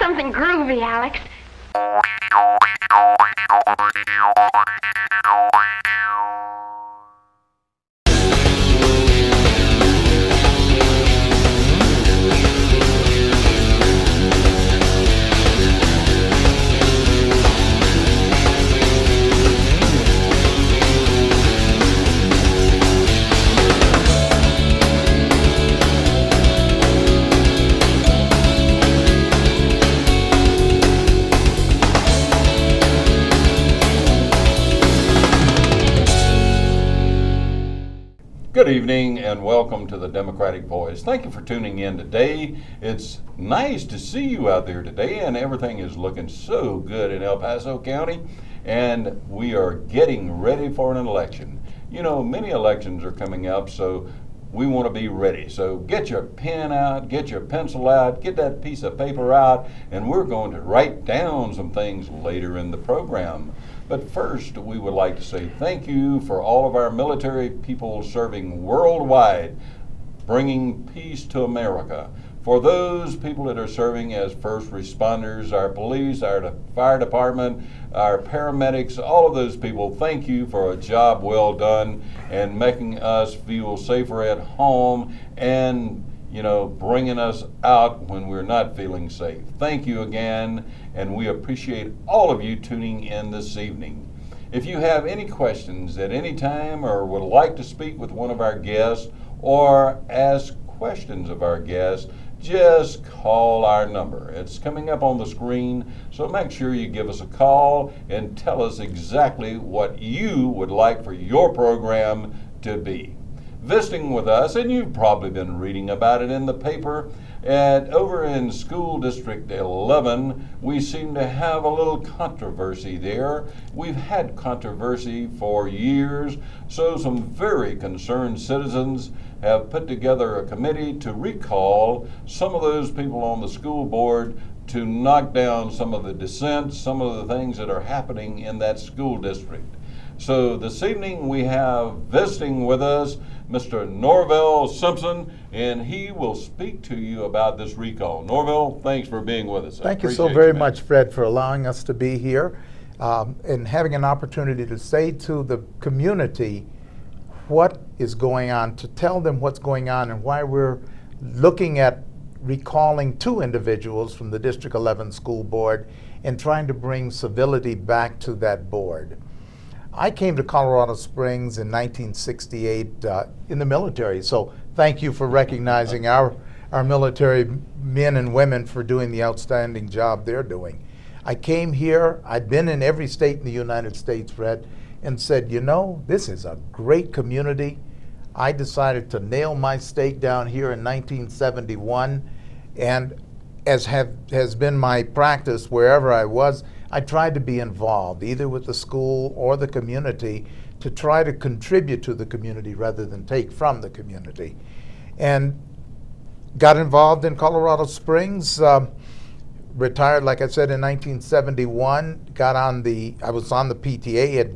something groovy, Alex. Good evening and welcome to the Democratic Voice. Thank you for tuning in today. It's nice to see you out there today, and everything is looking so good in El Paso County, and we are getting ready for an election. You know, many elections are coming up, so we want to be ready. So get your pen out, get your pencil out, get that piece of paper out, and we're going to write down some things later in the program. But first, we would like to say thank you for all of our military people serving worldwide, bringing peace to America. For those people that are serving as first responders, our police, our fire department, our paramedics, all of those people, thank you for a job well done and making us feel safer at home and bringing us out when we're not feeling safe. Thank you again, and we appreciate all of you tuning in this evening. If you have any questions at any time or would like to speak with one of our guests or ask questions of our guests, just call our number. It's coming up on the screen, so make sure you give us a call and tell us exactly what you would like for your program to be. Visiting with us, and you've probably been reading about it in the paper, over in School District 11, we seem to have a little controversy there. We've had controversy for years, so some very concerned citizens have put together a committee to recall some of those people on the school board to knock down some of the dissent, some of the things that are happening in that school district. So this evening we have visiting with us Mr. Norvell Simpson, and he will speak to you about this recall. Norvell, thanks for being with us. Thank you so very much, Fred, for allowing us to be here and having an opportunity to say to the community what is going on, to tell them what's going on and why we're looking at recalling two individuals from the District 11 School Board and trying to bring civility back to that board. I came to Colorado Springs in 1968 in the military, so thank you for recognizing our military men and women for doing the outstanding job they're doing. I came here, I'd been in every state in the United States, Fred, and said, this is a great community. I decided to nail my stake down here in 1971, and as has been my practice wherever I was, I tried to be involved, either with the school or the community, to try to contribute to the community rather than take from the community. And got involved in Colorado Springs, retired, like I said, in 1971, I was on the PTA at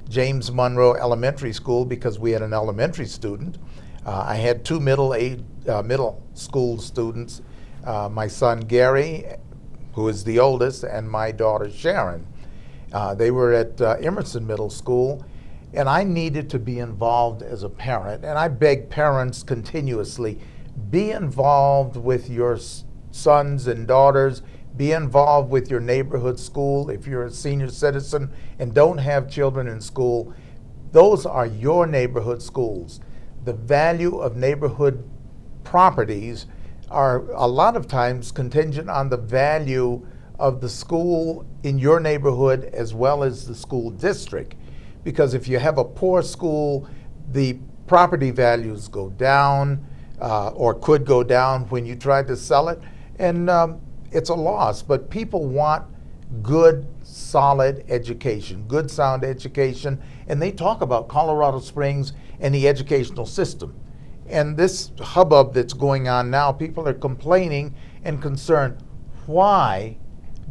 James Monroe Elementary School because we had an elementary student. I had two middle school students, my son Gary, who is the oldest, and my daughter Sharon. They were at Emerson Middle School, and I needed to be involved as a parent. And I beg parents continuously, be involved with your sons and daughters, be involved with your neighborhood school. If you're a senior citizen and don't have children in school, those are your neighborhood schools. The value of neighborhood properties are a lot of times contingent on the value of the school in your neighborhood as well as the school district. Because if you have a poor school, the property values go down or could go down when you try to sell it, and it's a loss. But people want good, solid education, good, sound education, and they talk about Colorado Springs and the educational system. And this hubbub that's going on now, people are complaining and concerned, why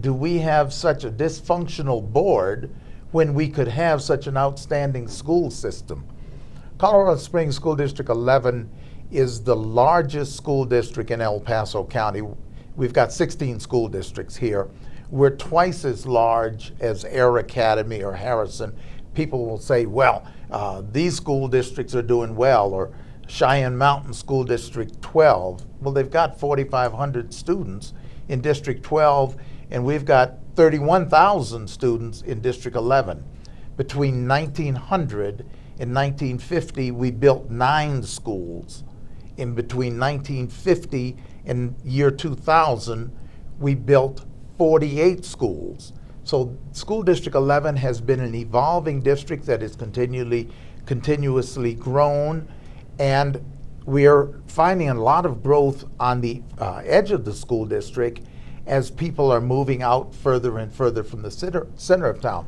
do we have such a dysfunctional board when we could have such an outstanding school system? Colorado Springs School District 11 is the largest school district in El Paso County. we've got 16 school districts here. We're twice as large as Air Academy or Harrison. People will say, well, these school districts are doing well, or Cheyenne Mountain School District 12. Well, they've got 4,500 students in District 12, and we've got 31,000 students in District 11. Between 1900 and 1950, we built 9 schools. In between 1950 and year 2000, we built 48 schools. So School District 11 has been an evolving district that is continuously grown, and we're finding a lot of growth on the edge of the school district as people are moving out further and further from the center of town.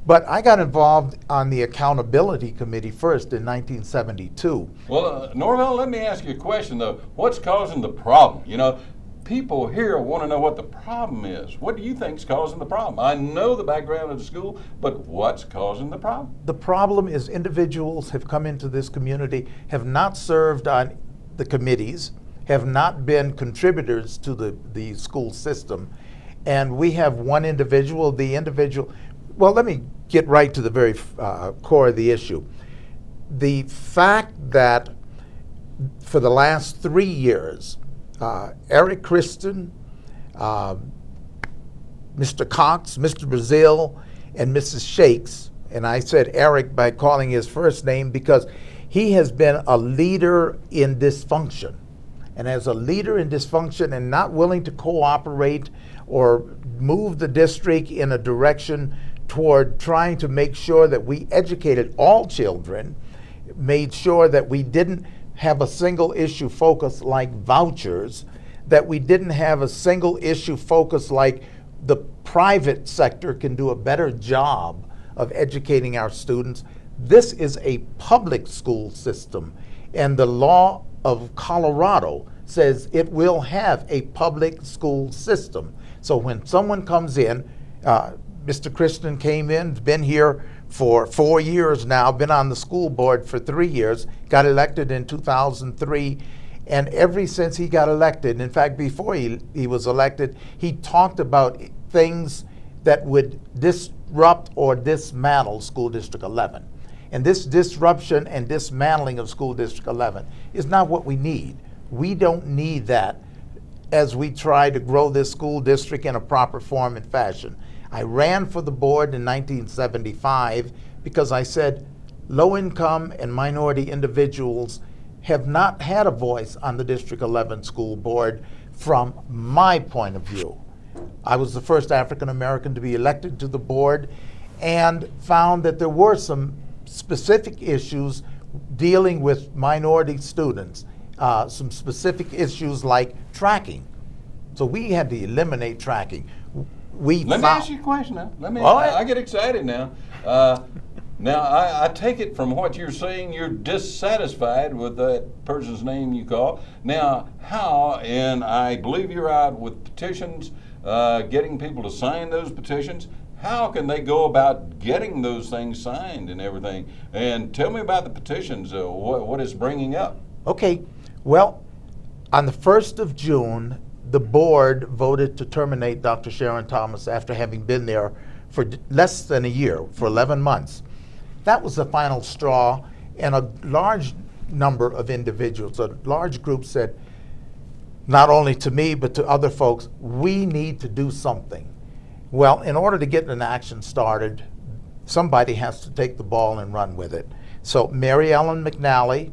But I got involved on the accountability committee first in 1972. Well, Norvell, let me ask you a question though. What's causing the problem? You know, people here want to know what the problem is. What do you think is causing the problem? I know the background of the school, but what's causing the problem? The problem is individuals have come into this community, have not served on the committees, have not been contributors to the school system. And we have one individual, well, let me get right to the very core of the issue. The fact that for the last 3 years, Eric Kristen, Mr. Cox, Mr. Brazil, and Mrs. Shakes, and I said Eric by calling his first name because he has been a leader in dysfunction. And as a leader in dysfunction and not willing to cooperate or move the district in a direction toward trying to make sure that we educated all children, made sure that we didn't have a single issue focus like vouchers, that we didn't have a single issue focus like the private sector can do a better job of educating our students. This is a public school system, and the law of Colorado says it will have a public school system. So when someone comes in, Mr. Kristen came in, been here for 4 years now, been on the school board for 3 years, got elected in 2003, and ever since he got elected, in fact, before he was elected, he talked about things that would disrupt or dismantle School District 11. And this disruption and dismantling of School District 11 is not what we need. We don't need that as we try to grow this school district in a proper form and fashion. I ran for the board in 1975 because I said low-income and minority individuals have not had a voice on the District 11 school board from my point of view. I was the first African American to be elected to the board and found that there were some specific issues dealing with minority students, some specific issues like tracking. So we had to eliminate tracking. Let me ask you a question now. I get excited now. Now, I take it from what you're saying, you're dissatisfied with that person's name you call. Now, how, and I believe you're out with petitions, getting people to sign those petitions. How can they go about getting those things signed and everything? And tell me about the petitions, what it's bringing up. Okay, well, on the 1st of June, the board voted to terminate Dr. Sharon Thomas after having been there for less than a year, for 11 months. That was the final straw, and a large number of individuals, a large group said, not only to me, but to other folks, we need to do something. Well, in order to get an action started, somebody has to take the ball and run with it. So Mary Ellen McNally,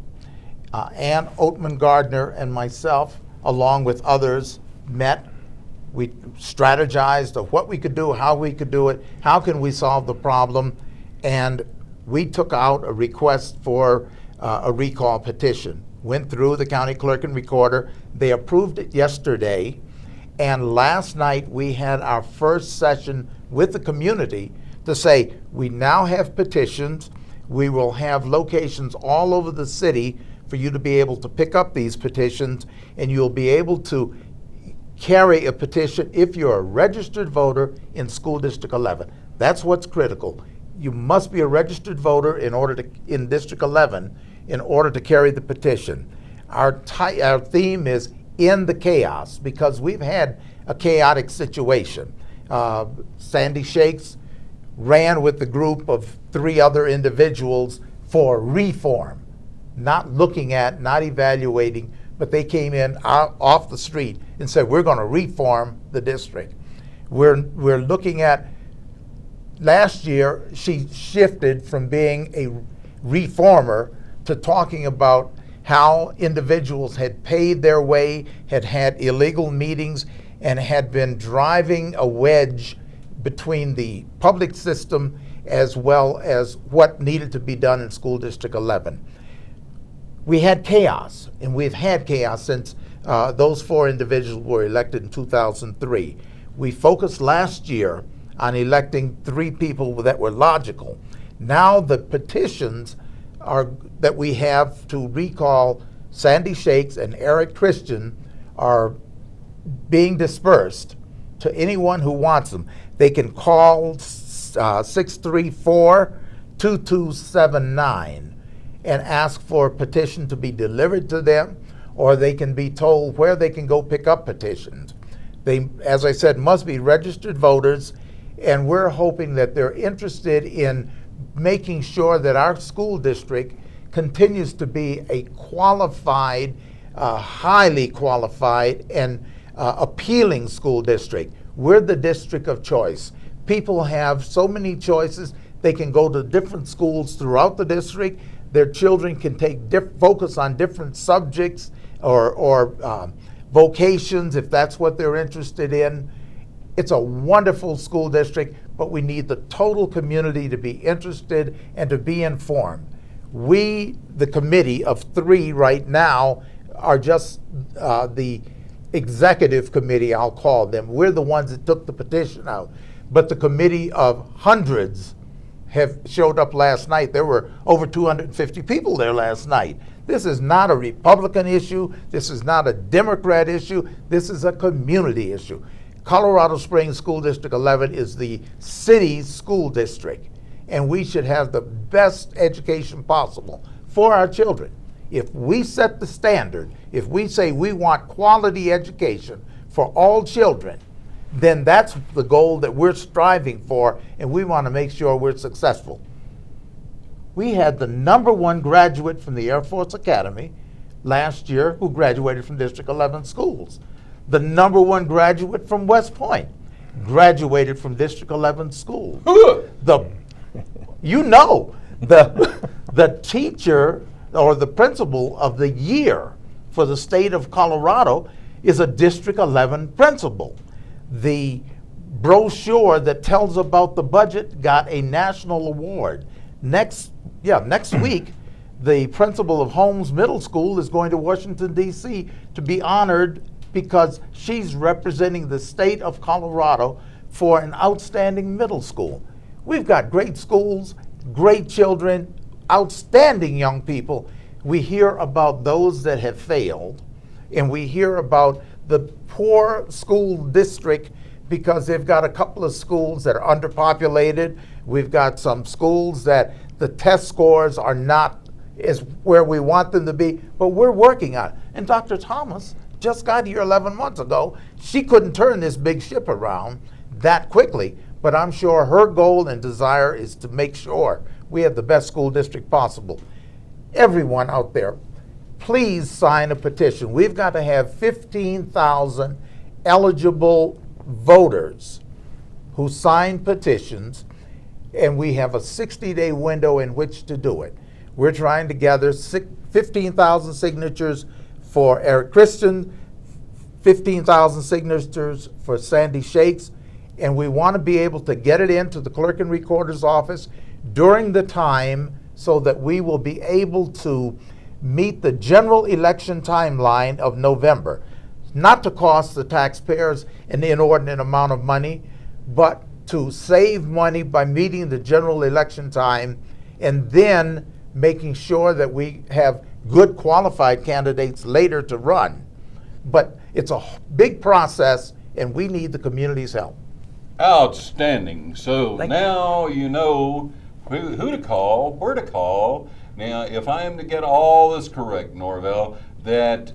Ann Oatman Gardner, and myself, along with others, met. We strategized of what we could do, how we could do it, how can we solve the problem, and we took out a request for a recall petition. Went through the county clerk and recorder. They approved it yesterday, and last night we had our first session with the community to say we now have petitions. We will have locations all over the city for you to be able to pick up these petitions, and you'll be able to carry a petition if you're a registered voter in School District 11. That's what's critical. You must be a registered voter in District 11 in order to carry the petition. Our theme is in the chaos, because we've had a chaotic situation. Sandy Shakes ran with the group of 3 other individuals for reform, not looking at, not evaluating, but they came in off the street and said, we're going to reform the district. We're looking at, last year, she shifted from being a reformer to talking about how individuals had paid their way, had had illegal meetings, and had been driving a wedge between the public system as well as what needed to be done in School District 11. We had chaos, and we've had chaos since those 4 individuals were elected in 2003. We focused last year on electing 3 people that were logical. Now the petitions that we have to recall Sandy Shakes and Eric Christian are being dispersed to anyone who wants them. They can call 634-2279 and ask for a petition to be delivered to them, or they can be told where they can go pick up petitions. They, as I said, must be registered voters, and we're hoping that they're interested in making sure that our school district continues to be a qualified, highly qualified, and appealing school district. We're the district of choice. People have so many choices. They can go to different schools throughout the district. Their children can take focus on different subjects or vocations if that's what they're interested in. It's a wonderful school district, but we need the total community to be interested and to be informed. We, the committee of 3 right now, are just the executive committee, I'll call them. We're the ones that took the petition out. But the committee of hundreds have showed up last night. There were over 250 people there last night. This is not a Republican issue. This is not a Democrat issue. This is a community issue. Colorado Springs School District 11 is the city's school district, and we should have the best education possible for our children. If we set the standard, if we say we want quality education for all children, then that's the goal that we're striving for, and we want to make sure we're successful. We had the #1 graduate from the Air Force Academy last year who graduated from District 11 schools. The #1 graduate from West Point graduated from District 11 schools. The teacher or the principal of the year for the state of Colorado is a District 11 principal. The brochure that tells about the budget got a national award. Next week, the principal of Holmes Middle School is going to Washington, D.C. to be honored because she's representing the state of Colorado for an outstanding middle school. We've got great schools, great children, outstanding young people. We hear about those that have failed, and we hear about the poor school district because they've got a couple of schools that are underpopulated. We've got some schools that the test scores are not as where we want them to be, but we're working on it. And Dr. Thomas just got here 11 months ago. She couldn't turn this big ship around that quickly, but I'm sure her goal and desire is to make sure we have the best school district possible. Everyone out there, please sign a petition. We've got to have 15,000 eligible voters who sign petitions, and we have a 60-day window in which to do it. We're trying to gather 15,000 signatures for Eric Christian, 15,000 signatures for Sandy Shakes, and we want to be able to get it into the clerk and recorder's office during the time so that we will be able to meet the general election timeline of November. Not to cost the taxpayers an inordinate amount of money, but to save money by meeting the general election time and then making sure that we have good qualified candidates later to run. But it's a big process, and we need the community's help. Outstanding. So Thank now you know who to call, where to call. Now, if I am to get all this correct, Norvell, that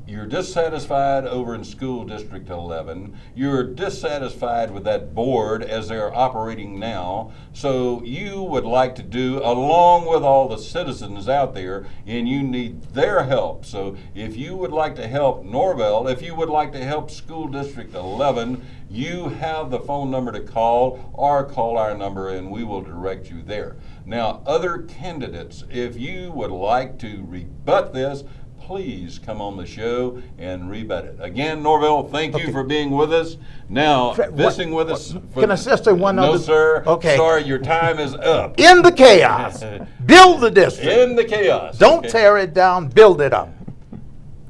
you're dissatisfied over in School District 11. You're dissatisfied with that board as they're operating now. So you would like to do, along with all the citizens out there, and you need their help. So if you would like to help Norvell, if you would like to help School District 11, you have the phone number to call, or call our number and we will direct you there. Now, other candidates, if you would like to rebut this, please come on the show and rebut it. Again, Norvell, thank you for being with us. Now, visiting with us. Can I just say one other? No, sir. Okay. Sorry, your time is up. In the chaos, build the district. In the chaos. Don't tear it down, build it up.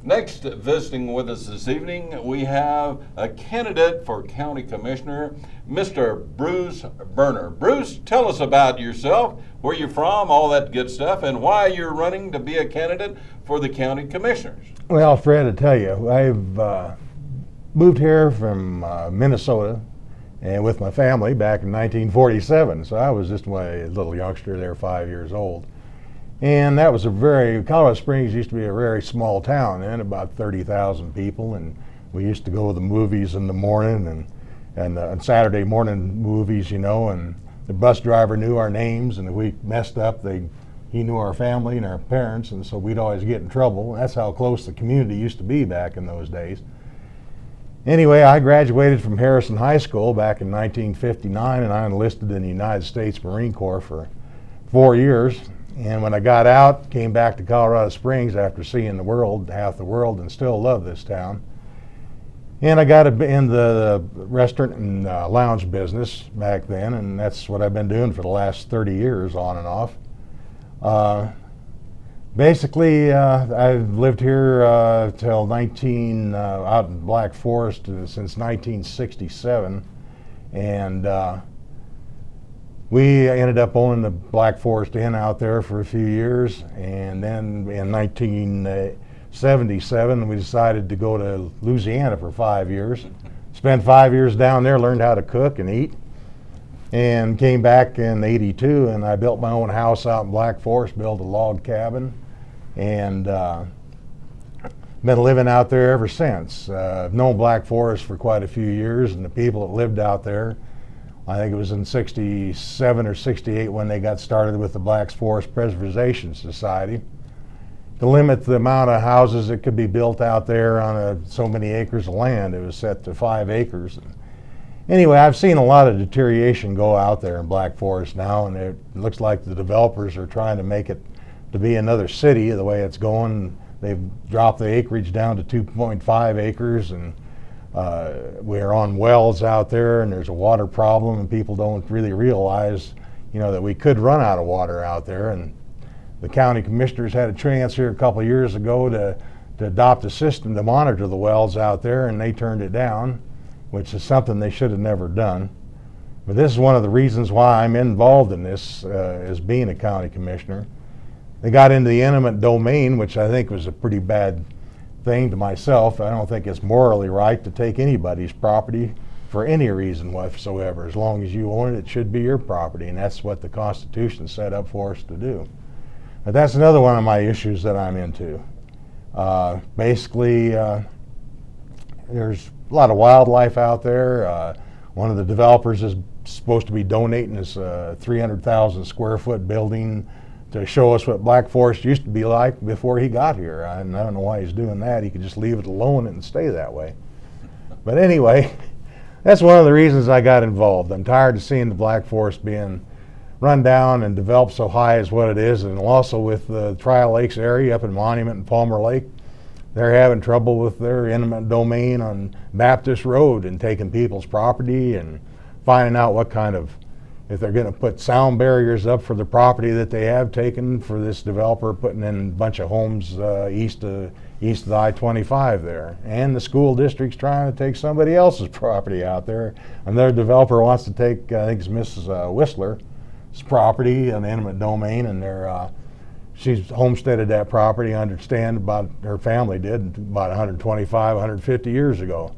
Next, visiting with us this evening, we have a candidate for County Commissioner, Mr. Bruce Berner. Bruce, tell us about yourself, where you're from, all that good stuff, and why you're running to be a candidate for the County Commissioners. Well, Fred, I tell you, I've moved here from Minnesota and with my family back in 1947. So I was just a little youngster there, 5 years old. And that was Colorado Springs used to be a very small town then, about 30,000 people. And we used to go to the movies in the morning and on Saturday morning movies, you know, and the bus driver knew our names, and if we messed up, he knew our family and our parents, and so we'd always get in trouble. That's how close the community used to be back in those days. Anyway, I graduated from Harrison High School back in 1959, and I enlisted in the United States Marine Corps for 4 years. And when I got out, came back to Colorado Springs after seeing the world, half the world, and still love this town. And I got in the restaurant and lounge business back then, and that's what I've been doing for the last 30 years, on and off. Basically, I've lived here till out in Black Forest since 1967, and we ended up owning the Black Forest Inn out there for a few years, and then in 1977 we decided to go to Louisiana for 5 years. Spent 5 years down there, learned how to cook and eat, and came back in '82, and I built my own house out in Black Forest, built a log cabin, and been living out there ever since. I've known Black Forest for quite a few years, and the people that lived out there, I think it was in '67 or '68 when they got started with the Black Forest Preservation Society, to limit the amount of houses that could be built out there on so many acres of land. It was set to 5 acres. Anyway, I've seen a lot of deterioration go out there in Black Forest now, and it looks like the developers are trying to make it to be another city the way it's going. They've dropped the acreage down to 2.5 acres, and we're on wells out there, and there's a water problem, and people don't really realize, you know, that we could run out of water out there. And the county commissioners had a chance here a couple of years ago to adopt a system to monitor the wells out there, and they turned it down, which is something they should have never done. But this is one of the reasons why I'm involved in this as being a county commissioner. They got into the eminent domain, which I think was a pretty bad thing to myself. I don't think it's morally right to take anybody's property for any reason whatsoever. As long as you own it, it should be your property, and that's what the Constitution set up for us to do. But that's another one of my issues that I'm into. Basically, there's a lot of wildlife out there. One of the developers is supposed to be donating this 300,000 square foot building to show us what Black Forest used to be like before he got here. And I don't know why he's doing that. He could just leave it alone and stay that way. But anyway, that's one of the reasons I got involved. I'm tired of seeing the Black Forest being run down and developed so high as what it is, and also with the Trial Lakes area up in Monument and Palmer Lake. They're having trouble with their eminent domain on Baptist Road and taking people's property and finding out what kind of, if they're going to put sound barriers up for the property that they have taken for this developer putting in a bunch of homes east of the I-25 there. And the school district's trying to take somebody else's property out there. And their developer wants to take, I think it's Mrs. Whistler's property on the eminent domain, and she's homesteaded that property, I understand, about her family did about 125, 150 years ago.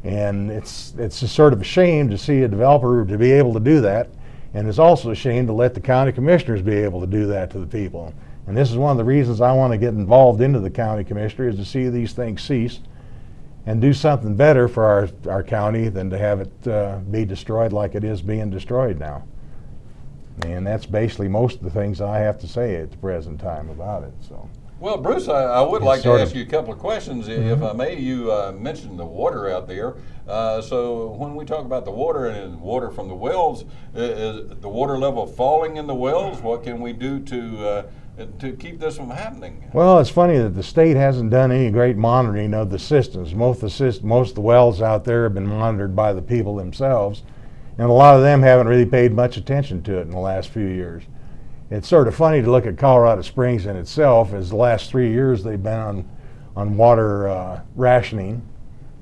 And it's just sort of a shame to see a developer to be able to do that, and it's also a shame to let the county commissioners be able to do that to the people. And this is one of the reasons I want to get involved into the county commissioner, is to see these things cease and do something better for our county than to have it be destroyed like it is being destroyed now. And that's basically most of the things I have to say at the present time about it. So. Well, Bruce, I would It's like to sort ask of- you a couple of questions, if I may. You mentioned the water out there. So when we talk about the water and water from the wells, is the water level falling in the wells? What can we do to keep this from happening? Well, it's funny that the state hasn't done any great monitoring of the systems. Most of the wells out there have been monitored by the people themselves, and a lot of them haven't really paid much attention to it in the last few years. It's sort of funny to look at Colorado Springs in itself, as the last 3 years they've been on water rationing,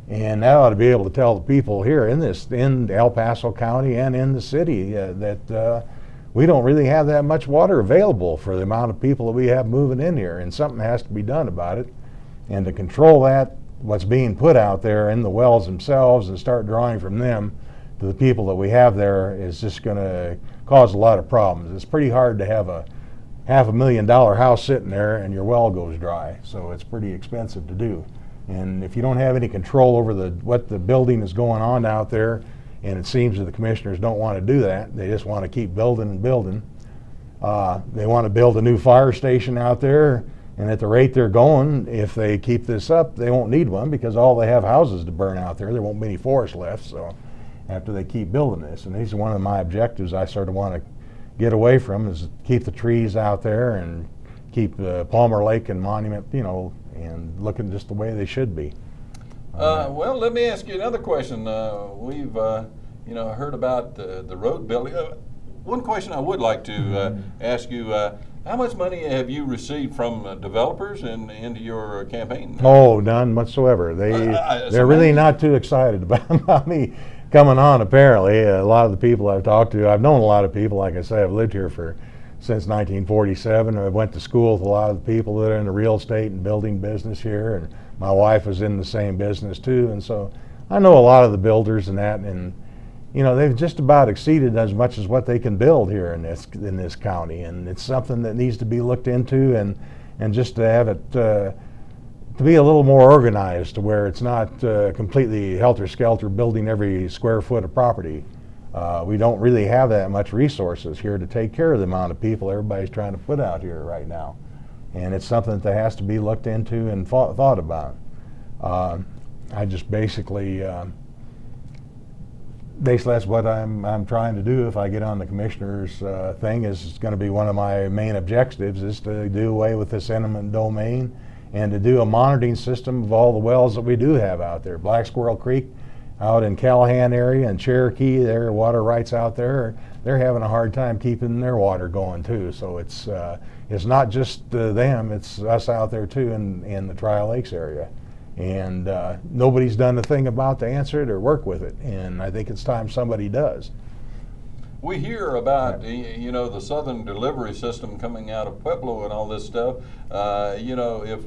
and that ought to be able to tell the people here in El Paso County and in the city that we don't really have that much water available for the amount of people that we have moving in here, and something has to be done about it. And to control that, what's being put out there in the wells themselves, and start drawing from them to the people that we have there, is just going to cause a lot of problems. It's pretty hard to have a $500,000 house sitting there and your well goes dry, so it's pretty expensive to do. And if you don't have any control over what the building is going on out there, and it seems that the commissioners don't want to do that, they just want to keep building and building. They want to build a new fire station out there, and at the rate they're going, if they keep this up, they won't need one, because all they have houses to burn out there. There won't be any forest left, so after they keep building this. And these are one of my objectives I sort of want to get away from, is keep the trees out there and keep Palmer Lake and Monument, and looking just the way they should be. Well, let me ask you another question. We've heard about the road building. One question I would like to ask you: how much money have you received from developers into your campaign? Oh, none whatsoever. They're really not too excited about me coming on. Apparently, a lot of the people I've talked to, I've known a lot of people. Like I say, I've lived here since 1947. I went to school with a lot of the people that are in the real estate and building business here, and my wife was in the same business too, and so I know a lot of the builders and that, and they've just about exceeded as much as what they can build here in this county, and it's something that needs to be looked into, and just to have it to be a little more organized, to where it's not completely helter-skelter building every square foot of property. We don't really have that much resources here to take care of the amount of people everybody's trying to put out here right now. And it's something that has to be looked into and thought about. I just basically that's what I'm trying to do if I get on the commissioner's thing. Is going to be one of my main objectives, is to do away with this eminent domain and to do a monitoring system of all the wells that we do have out there. Black Squirrel Creek out in Callahan area and Cherokee, their water rights out there, they're having a hard time keeping their water going too. So it's not just them, it's us out there too in the Tri Lakes area. And nobody's done a thing about to answer it or work with it. And I think it's time somebody does. We hear about the southern delivery system coming out of Pueblo and all this stuff. If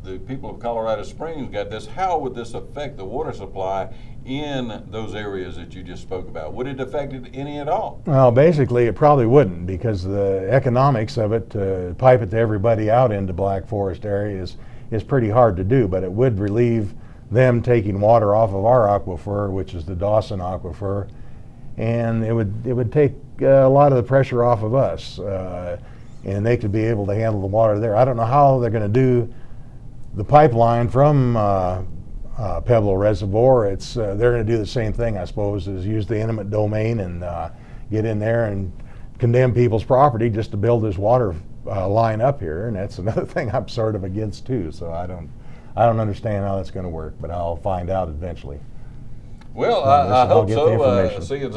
the people of Colorado Springs got this, how would this affect the water supply in those areas that you just spoke about? Would it affect it any at all? Well, basically it probably wouldn't, because the economics of it, to pipe it to everybody out into Black Forest area is pretty hard to do, but it would relieve them taking water off of our aquifer, which is the Dawson Aquifer, and it would take a lot of the pressure off of us, and they could be able to handle the water there. I don't know how they're going to do the pipeline from Pueblo Reservoir. They're going to do the same thing, I suppose, is use the eminent domain and get in there and condemn people's property just to build this water line up here, and that's another thing I'm sort of against too. So I don't understand how that's going to work, but I'll find out eventually. Well, I hope get the so. information. Seeing as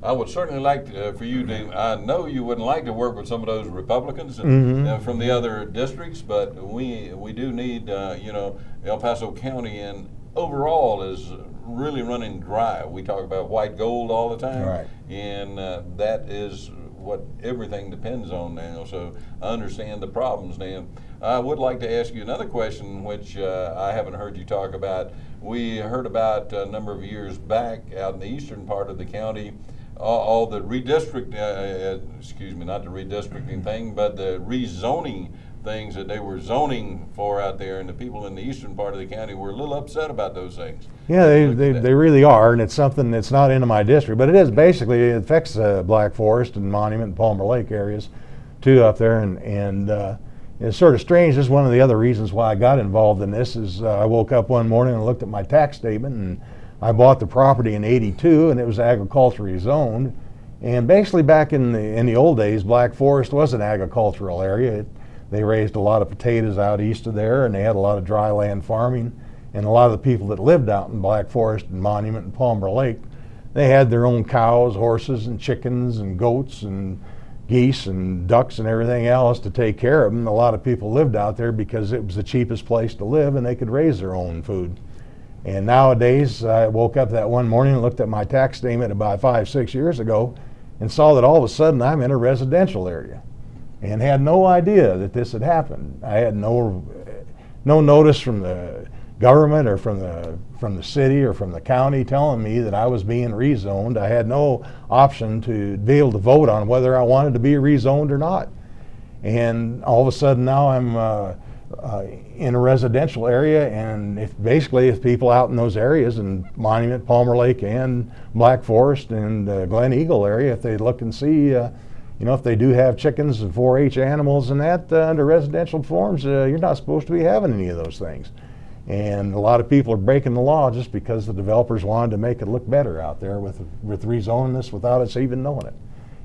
I would certainly like for you to. I know you wouldn't like to work with some of those Republicans from the other districts, but we do need El Paso County and overall is really running dry. We talk about white gold all the time, Right. And that is what everything depends on now. So I understand the problems now. I would like to ask you another question, which I haven't heard you talk about. We heard about a number of years back out in the eastern part of the county, all the not the redistricting thing, but the rezoning things that they were zoning for out there, and the people in the eastern part of the county were a little upset about those things. Yeah, they really are, and it's something that's not into my district, but it is basically, it affects Black Forest and Monument and Palmer Lake areas too up there, and it's sort of strange. This is one of the other reasons why I got involved in this is I woke up one morning and looked at my tax statement, and I bought the property in '82, and it was agriculturally zoned. And basically back in the old days, Black Forest was an agricultural area. They raised a lot of potatoes out east of there, and they had a lot of dry land farming. And a lot of the people that lived out in Black Forest and Monument and Palmer Lake, they had their own cows, horses, and chickens, and goats, and geese, and ducks, and everything else to take care of them. A lot of people lived out there because it was the cheapest place to live, and they could raise their own food. And nowadays, I woke up that one morning and looked at my tax statement about 5-6 years ago and saw that all of a sudden I'm in a residential area and had no idea that this had happened. I had no notice from the government or from the city or from the county telling me that I was being rezoned. I had no option to be able to vote on whether I wanted to be rezoned or not. And all of a sudden now I'm in a residential area, and if people out in those areas in Monument, Palmer Lake, and Black Forest and Glen Eagle area, if they look and see, if they do have chickens and 4-H animals and that under residential forms, you're not supposed to be having any of those things. And a lot of people are breaking the law just because the developers wanted to make it look better out there with rezoning this without us even knowing it.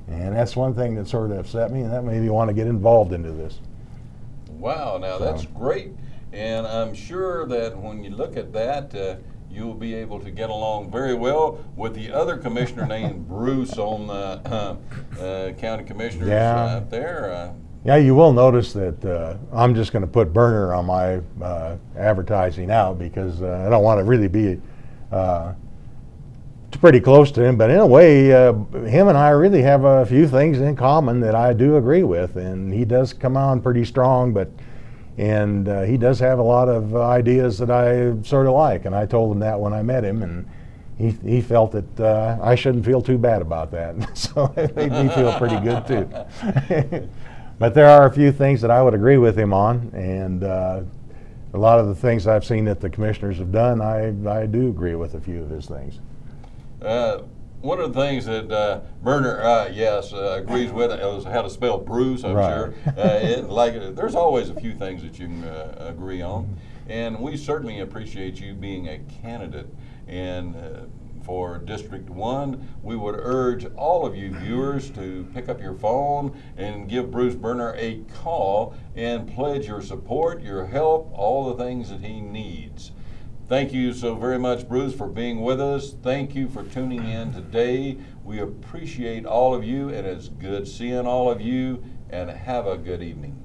And that's one thing that sort of upset me, and that made me want to get involved into this. Wow, now that's great. And I'm sure that when you look at that, you'll be able to get along very well with the other commissioner named Bruce on the county commissioners out there. Yeah, you will notice that I'm just going to put Burner on my advertising out because I don't want to really be pretty close to him. But in a way, him and I really have a few things in common that I do agree with. And he does come on pretty strong, and he does have a lot of ideas that I sort of like. And I told him that when I met him, and he felt that I shouldn't feel too bad about that. So it made me feel pretty good too. But there are a few things that I would agree with him on, and a lot of the things I've seen that the commissioners have done, I do agree with a few of his things. One of the things that Burner, agrees with is how to spell Bruce, I'm sure. There's always a few things that you can agree on, and we certainly appreciate you being a candidate. And for District 1, we would urge all of you viewers to pick up your phone and give Bruce Burner a call and pledge your support, your help, all the things that he needs. Thank you so very much, Bruce, for being with us. Thank you for tuning in today. We appreciate all of you, and it's good seeing all of you, and have a good evening.